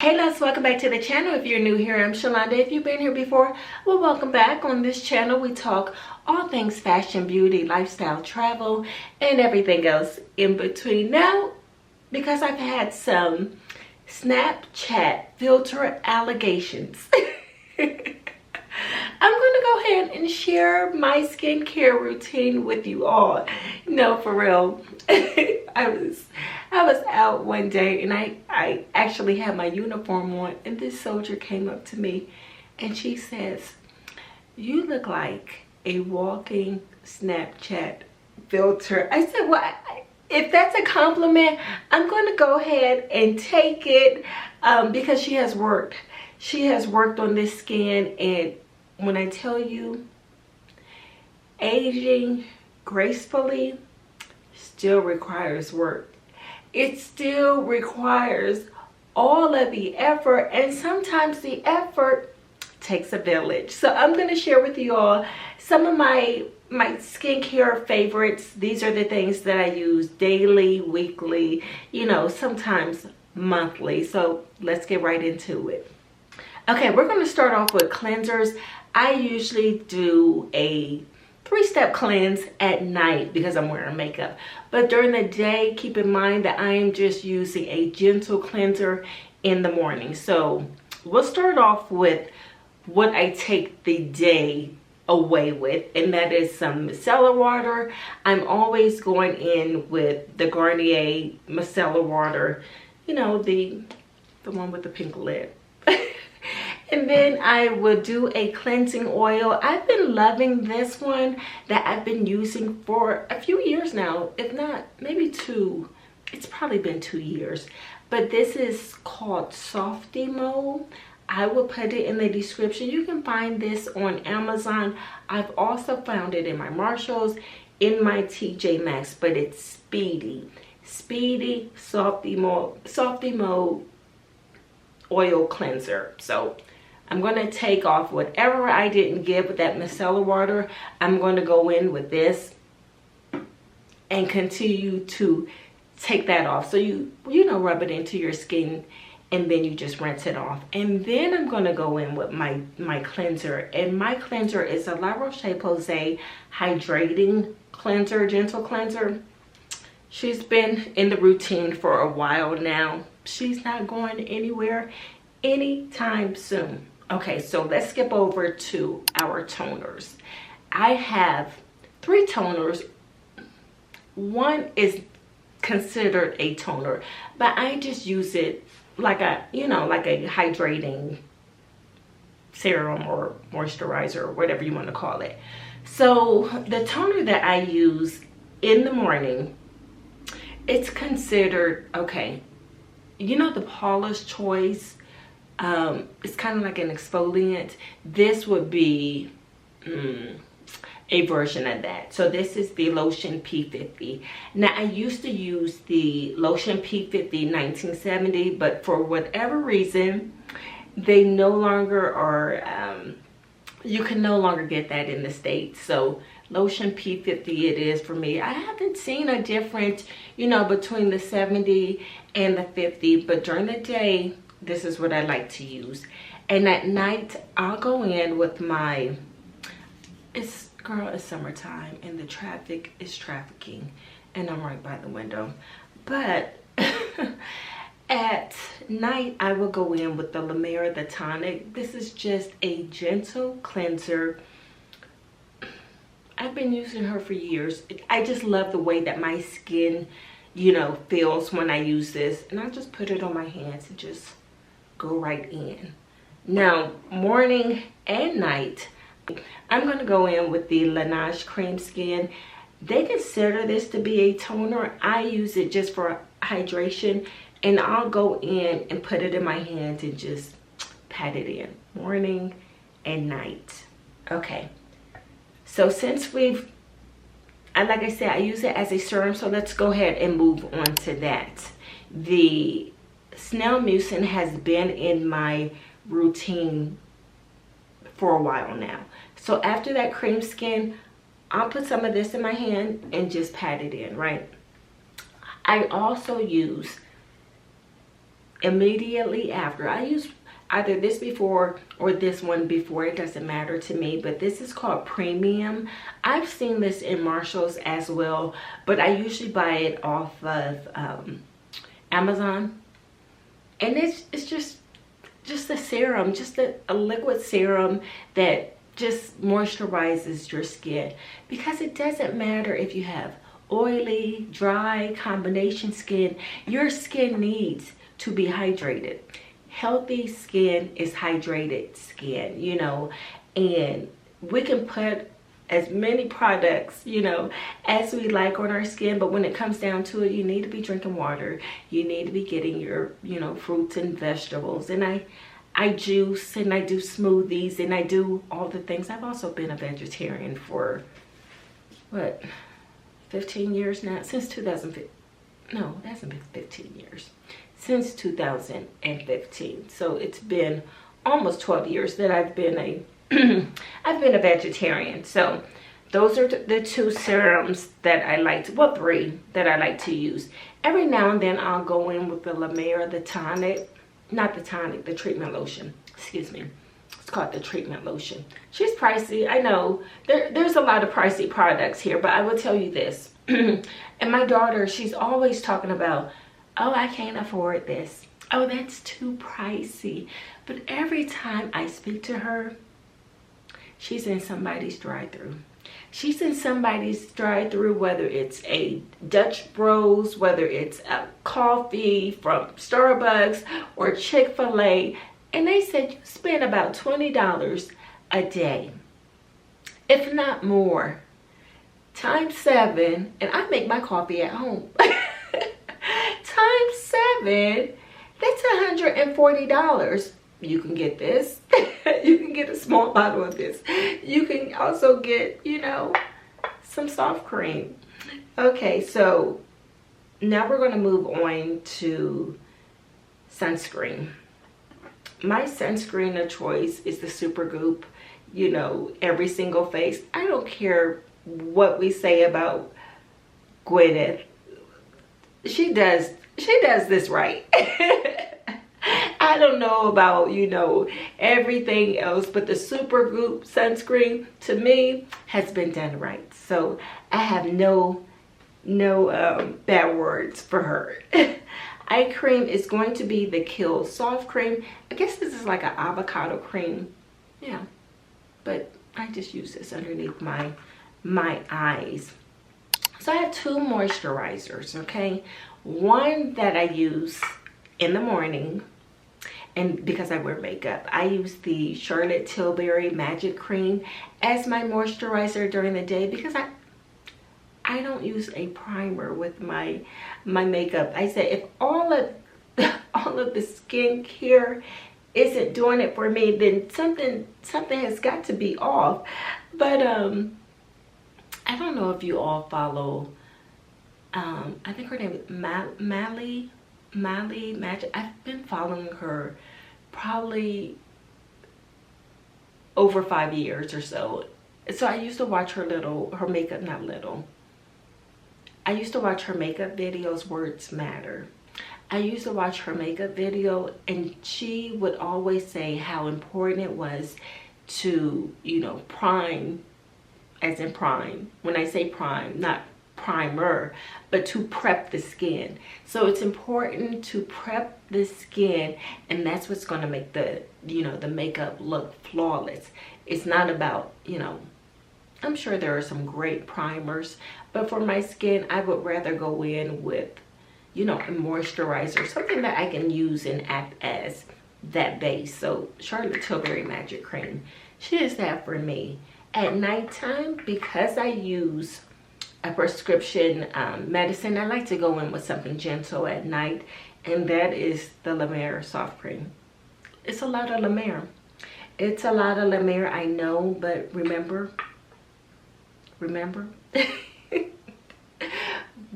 Hey loves, welcome back to the channel. If you're new here, I'm Shalonda. If you've been here before, well, welcome back. On this channel we talk all things fashion, beauty, lifestyle, travel, and everything else in between. Now, because I've had some Snapchat filter allegations, I'm going to go ahead and share my skincare routine with you all. No, for real. I was out one day and I actually had my uniform on, and this soldier came up to me and she says, "You look like a walking Snapchat filter." I said, well, if that's a compliment, I'm going to go ahead and take it, because she has worked on this skin, and when I tell you, aging gracefully still requires work. It still requires all of the effort, and sometimes the effort takes a village. So I'm going to share with you all some of my skincare favorites. These are the things that I use daily, weekly, sometimes monthly. So let's get right into it. Okay, we're going to start off with cleansers. I usually do a 3-step cleanse at night because I'm wearing makeup, but during the day, keep in mind that I am just using a gentle cleanser in the morning. So we'll start off with what I take the day away with, and that is some micellar water. I'm always going in with the Garnier micellar water, the one with the pink lid. And then I would do a cleansing oil. I've been loving this one that I've been using for a few years now, if not maybe 2. It's probably been 2 years. But this is called Softymo. I will put it in the description. You can find this on Amazon. I've also found it in my Marshalls, in my TJ Maxx, but it's Speedy Softymo oil cleanser. So I'm going to take off whatever I didn't get with that micellar water. I'm going to go in with this and continue to take that off. So you rub it into your skin, and then you just rinse it off. And then I'm going to go in with my cleanser. And my cleanser is a laroche hydrating cleanser, gentle cleanser. She's been in the routine for a while now. She's not going anywhere anytime soon. Okay, so let's skip over to our toners. I have 3 toners. One is considered a toner, but I just use it like a hydrating serum or moisturizer or whatever you want to call it. So the toner that I use in the morning, it's considered, okay, the Paula's Choice, it's kind of like an exfoliant. This would be a version of that. So this is the Lotion P50. Now, I used to use the Lotion P50 1970, but for whatever reason, they no longer are, you can no longer get that in the States. So Lotion P50 it is for me. I haven't seen a difference, between the 70 and the 50, but during the day, this is what I like to use. And at night, I'll go in with my, it's summertime and the traffic is trafficking, and I'm right by the window. But at night, I will go in with the the tonic. This is just a gentle cleanser. I've been using her for years. I just love the way that my skin, feels when I use this. And I just put it on my hands and just go right in. Now, morning and night, I'm going to go in with the Lineage Cream Skin. They consider this to be a toner. I use it just for hydration. And I'll go in and put it in my hands and just pat it in. Morning and night. Okay. So since like I said, I use it as a serum, so let's go ahead and move on to that. The Snail Mucin has been in my routine for a while now. So after that cream skin, I'll put some of this in my hand and just pat it in, right? I also use immediately after. I use either this before or this one before, it doesn't matter to me, but this is called Premium. I've seen this in Marshall's as well, but I usually buy it off of Amazon, and it's just a serum, just a liquid serum that just moisturizes your skin, because it doesn't matter if you have oily, dry, combination skin, your skin needs to be hydrated. Healthy skin is hydrated skin, you know, and we can put as many products, you know, as we like on our skin, but when it comes down to it, you need to be drinking water. You need to be getting your, you know, fruits and vegetables. And I juice, and I do smoothies, and I do all the things. I've also been a vegetarian for, what, 15 years now? Since 2015. No, it hasn't been 15 years. Since 2015. So it's been almost 12 years that I've been a I've been a vegetarian. So those are the two serums that I like to, well, three that I like to use. Every now and then I'll go in with the La Mer, the tonic, not the tonic, the treatment lotion. Excuse me. It's called the treatment lotion. She's pricey, I know. There's a lot of pricey products here, but I will tell you this. And my daughter, she's always talking about, oh, I can't afford this. Oh, that's too pricey. But every time I speak to her, she's in somebody's drive-thru. She's in somebody's drive-thru, whether it's a Dutch Bros, whether it's a coffee from Starbucks or Chick-fil-A. And they said you spend about $20 a day, if not more. Times 7, and I make my coffee at home. Times 7, that's $140. You can get this. You can get a small bottle of this. You can also get, you know, some soft cream. Okay, so now we're going to move on to sunscreen. My sunscreen of choice is the Super Goop, you know, every single face. I don't care what we say about Gwyneth. She does this right. I don't know about, you know, everything else, but the Super Goop sunscreen to me has been done right. So I have no bad words for her. Eye cream is going to be the Kill Soft Cream. I guess this is like an avocado cream. Yeah, but I just use this underneath my eyes. So I have two moisturizers, okay? One that I use in the morning, and because I wear makeup, I use the Charlotte Tilbury Magic Cream as my moisturizer during the day, because I don't use a primer with my makeup. I said if all of the skincare isn't doing it for me, then something has got to be off. But I don't know if you all follow, I think her name is Mally Magic. I've been following her probably over 5 years or so. So I used to watch her makeup, not little. I used to watch her makeup videos, Words Matter. I used to watch her makeup video, and she would always say how important it was to, you know, prime, as in prime. When I say prime, not primer, but to prep the skin. So it's important to prep the skin, and that's what's going to make the, you know, the makeup look flawless. It's not about, you know, I'm sure there are some great primers, but for my skin, I would rather go in with, you know, a moisturizer, something that I can use and act as that base. So Charlotte Tilbury Magic Cream, she is that for me. At nighttime, because I use a prescription medicine, I like to go in with something gentle at night, and that is the La Mer Soft Cream. It's a lot of La Mer. It's a lot of La Mer, I know, but remember,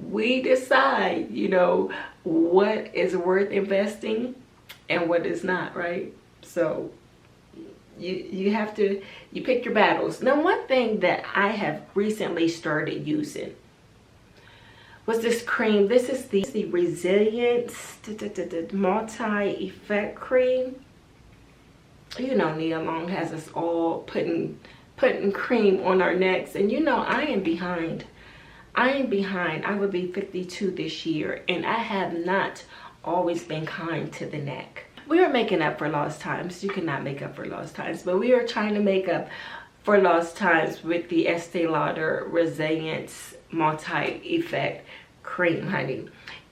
we decide, you know, what is worth investing and what is not, right? So you have to, you pick your battles. Now, one thing that I have recently started using, what's this cream? This is the Resilience Multi-Effect Cream. You know, Nia Long has us all putting cream on our necks, and you know I am behind. I would be 52 this year, and I have not always been kind to the neck. We are making up for lost times. You cannot make up for lost times, but we are trying to make up for lost times with the Estee Lauder Resilience Multi-Effect Cream, honey.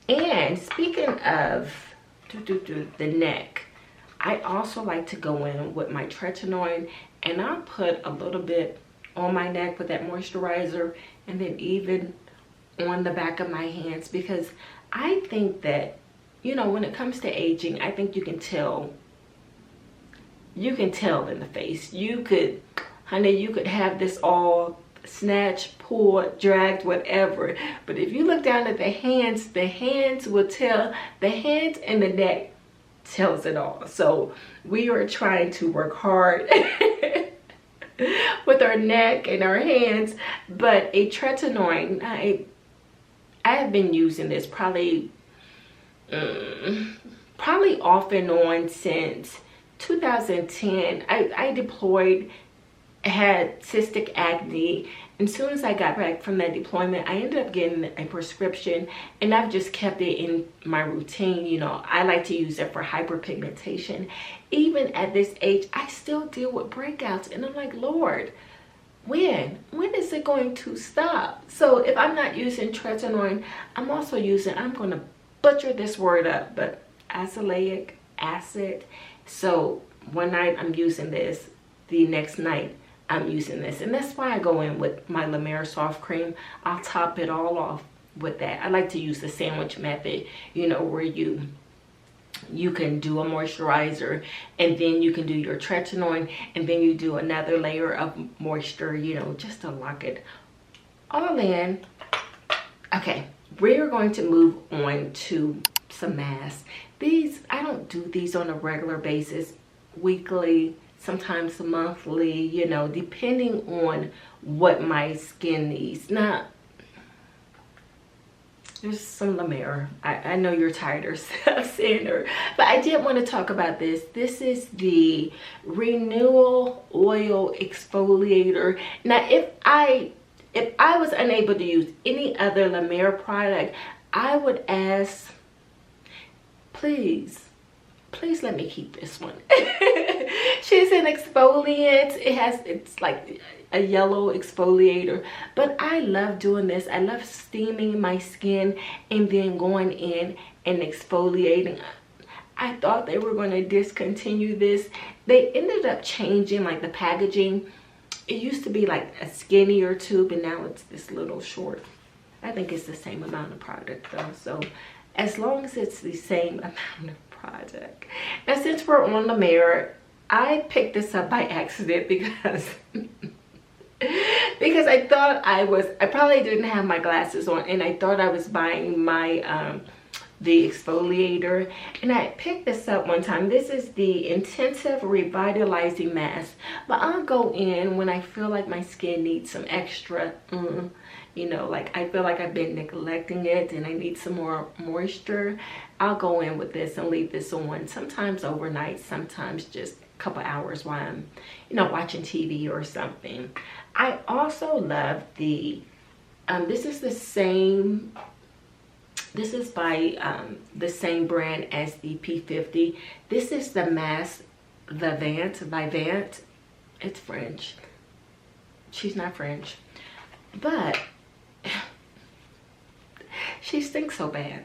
And speaking of the neck, I also like to go in with my tretinoin, and I'll put a little bit on my neck with that moisturizer, and then even on the back of my hands, because I think that, you know, when it comes to aging, I think you can tell in the face. You could, honey, you could have this all snatched, pulled, dragged, whatever, but if you look down at the hands will tell. The hands and the neck tells it all. So we are trying to work hard with our neck and our hands. But a tretinoin, I have been using this probably off and on since 2010. I deployed, had cystic acne, and as soon as I got back from that deployment, I ended up getting a prescription, and I've just kept it in my routine. You know, I like to use it for hyperpigmentation. Even at this age, I still deal with breakouts, and I'm like, Lord, when is it going to stop? So if I'm not using tretinoin, I'm also using, I'm going to butcher this word up, but azelaic acid. So one night I'm using this, the next night I'm using this, and that's why I go in with my La Mer soft cream. I'll top it all off with that. I like to use the sandwich method, you know, where you can do a moisturizer, and then you can do your tretinoin, and then you do another layer of moisture, you know, just to lock it all in. Okay, we're going to move on to some masks. These, I don't do these on a regular basis, weekly, sometimes monthly, you know, depending on what my skin needs. Now, there's some La Mer. I know you're tired of seeing her, but I did want to talk about this. This is the Renewal Oil Exfoliator. Now, if I was unable to use any other La Mer product, I would ask, please let me keep this one. She's an exfoliant. It's like a yellow exfoliator, but I love doing this. I love steaming my skin and then going in and exfoliating. I thought they were going to discontinue this. They ended up changing like the packaging. It used to be like a skinnier tube, and now it's this little short. I think it's the same amount of product though, so as long as it's the same amount of product. Now, since we're on La Mer, I picked this up by accident because I thought I probably didn't have my glasses on, and I thought I was buying my the exfoliator, and I picked this up one time. This is the Intensive Revitalizing Mask, but I'll go in when I feel like my skin needs some extra you know, like I feel like I've been neglecting it and I need some more moisture. I'll go in with this and leave this on, sometimes overnight, sometimes just a couple hours while I'm, you know, watching TV or something. I also love the this is by the same brand as the P50. This is the mask, the Vivant. It's French. She's not French, but she stinks so bad.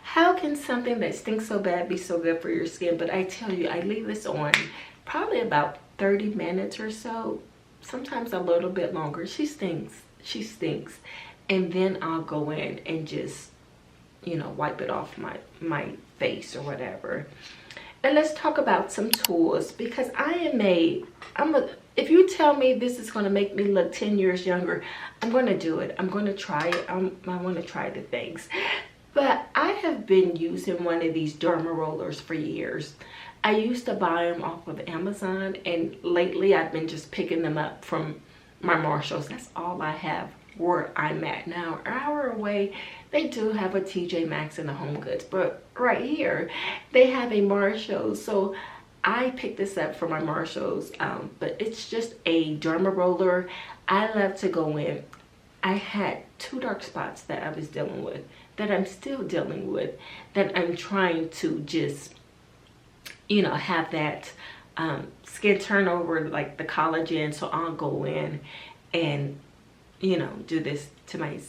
How can something that stinks so bad be so good for your skin? But I tell you, I leave this on probably about 30 minutes or so, sometimes a little bit longer. She stinks. And then I'll go in and just, you know, wipe it off my face or whatever. And let's talk about some tools, because if you tell me this is going to make me look 10 years younger, I'm going to do it. I'm going to try it. I want to try the things. But I have been using one of these derma rollers for years. I used to buy them off of Amazon, and lately I've been just picking them up from my Marshalls. That's all I have where I'm at now. An hour away, they do have a TJ Maxx and a Home Goods, but right here they have a Marshalls. So I picked this up for my Marshalls, but it's just a derma roller. I love to go in. I had 2 dark spots that I was dealing with, that I'm still dealing with, that I'm trying to just, you know, have that skin turnover, like the collagen. So I'll go in and, you know, do this to my,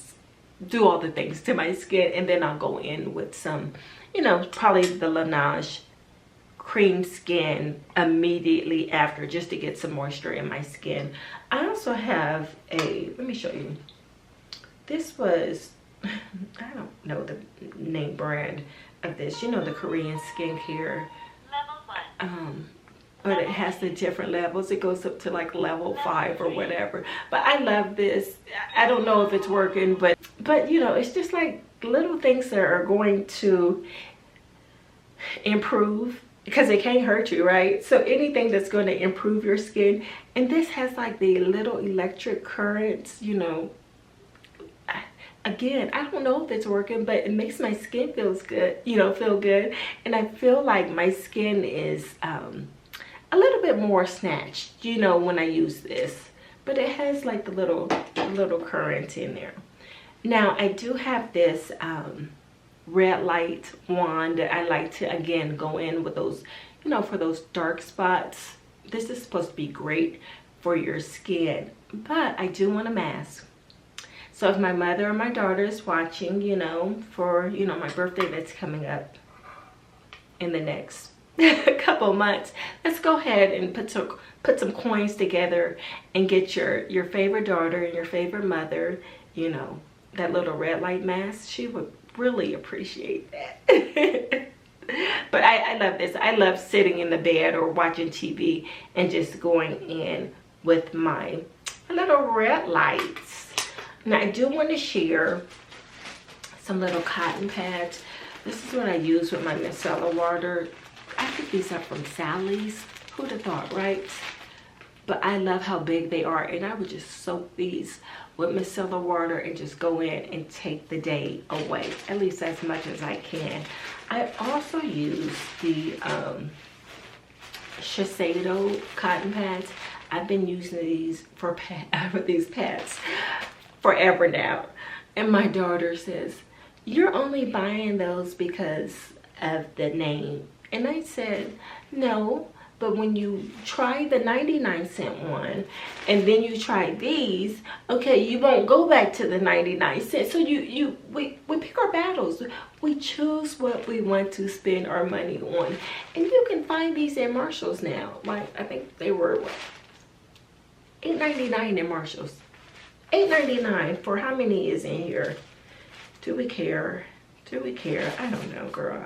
do all the things to my skin, and then I'll go in with some, you know, probably the Lineage cream skin immediately after, just to get some moisture in my skin. I also have a, let me show you. This was, I don't know the name brand of this, you know, the Korean skincare. But it has the different levels. It goes up to like level 5 or whatever. But I love this. I don't know if it's working, but you know, it's just like little things that are going to improve, because it can't hurt you, right? So anything that's going to improve your skin. And this has like the little electric currents, you know. Again, I don't know if it's working, but it makes my skin feels good, you know, feel good. And I feel like my skin is a little bit more snatched, you know, when I use this. But it has like the little current in there. Now I do have this red light wand that I like to, again, go in with those, you know, for those dark spots. This is supposed to be great for your skin, but I do want a mask. So if my mother or my daughter is watching, you know, for, you know, my birthday that's coming up in the next couple months, let's go ahead and put some coins together and get your favorite daughter and your favorite mother, you know, that little red light mask. She would really appreciate that. But I love this. I love sitting in the bed or watching TV and just going in with my little red lights. Now I do want to share some little cotton pads. This is what I use with my micellar water. I picked these up from Sally's. Who'd have thought, right? But I love how big they are, and I would just soak these with micellar water and just go in and take the day away, at least as much as I can. I also use the Shiseido cotton pads. I've been using these for these pads forever now, and my daughter says, "You're only buying those because of the name." And I said, "No, but when you try the 99-cent one and then you try these, okay, you won't go back to the 99 cents. So we pick our battles. We choose what we want to spend our money on. And you can find these in Marshalls now. Like, I think they were, what, $8.99 in Marshalls. $8.99 for how many is in here? Do we care? Do we care? I don't know, girl.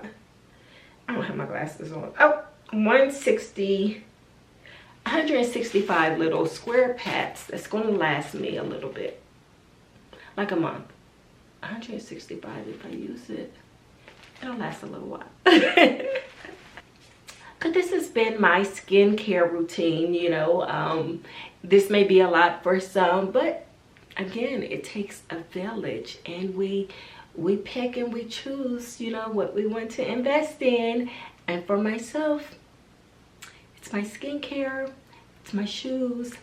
I don't have my glasses on. Oh, 165 little square pads. That's going to last me a little bit, like a month. 165 if I use it. It'll last a little while. But this has been my skincare routine, you know. This may be a lot for some, but again, it takes a village, and we pick and we choose, you know, what we want to invest in. And for myself, it's my skincare, it's my shoes,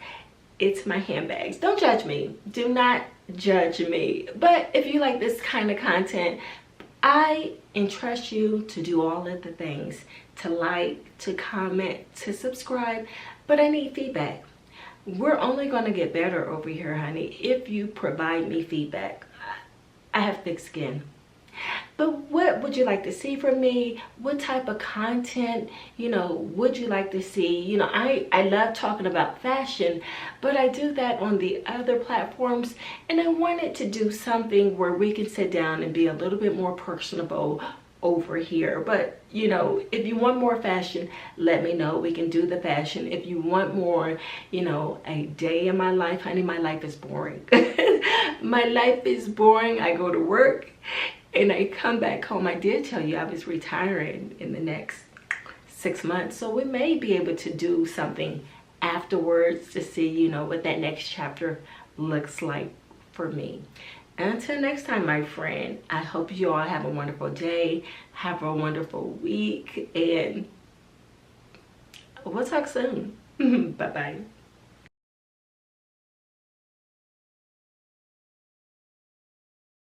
it's my handbags. Don't judge me. Do not judge me. But if you like this kind of content, I entrust you to do all of the things, to like, to comment, to subscribe. But I need feedback. We're only going to get better over here, honey, if you provide me feedback. I have thick skin. But what would you like to see from me? What type of content, you know, would you like to see? You know, I love talking about fashion, but I do that on the other platforms, and I wanted to do something where we can sit down and be a little bit more personable over here. But you know, if you want more fashion, let me know. We can do the fashion. If you want more, you know, a day in my life, honey, my life is boring. My life is boring. I go to work and I come back home. I did tell you I was retiring in the next 6 months, so we may be able to do something afterwards to see, you know, what that next chapter looks like for me. Until next time, my friend, I hope you all have a wonderful day, have a wonderful week, and we'll talk soon. Bye-bye.